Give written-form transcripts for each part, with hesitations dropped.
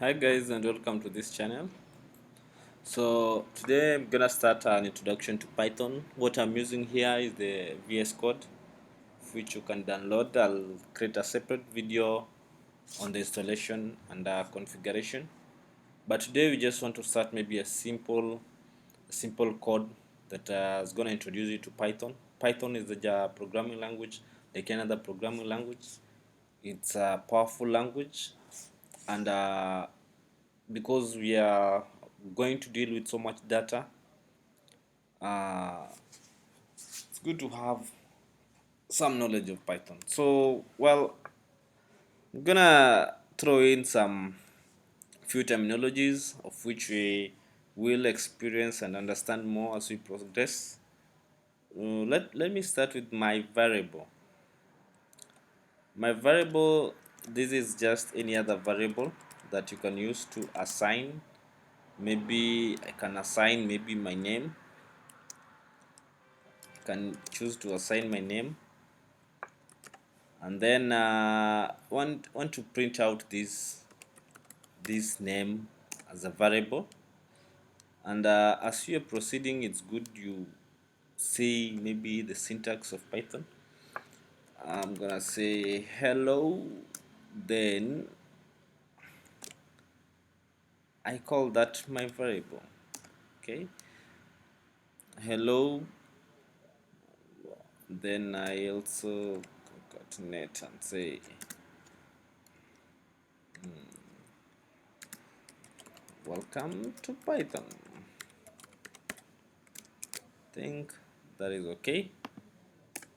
Hi guys and welcome to this channel. So today I'm gonna start an introduction to Python. What I'm using here is the VS Code, which you can download. I'll create a separate video on the installation and configuration. But today we just want to start maybe a simple code that is gonna introduce you to Python. Python is the programming language, like any other programming language. It's a powerful language, and because we are going to deal with so much data, uh, it's good to have some knowledge of Python. So, well, I'm gonna throw in some few terminologies of which we will experience and understand more as we progress. Let me start with my variable. My variable, this is just any other variable that you can use to assign. Maybe I can assign maybe my name. Can choose to assign my name, and then want to print out this name as a variable. And as you are proceeding, it's good you see maybe the syntax of Python. I'm gonna say hello, then I call that my variable. Okay, hello, then I also concatenate and say welcome to Python. Think that is okay.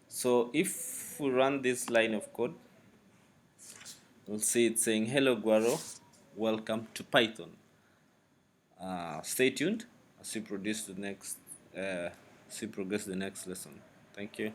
So if we run this line of code, we'll see it saying hello Guaro, welcome to Python. Stay tuned as we progress to the next lesson. Thank you.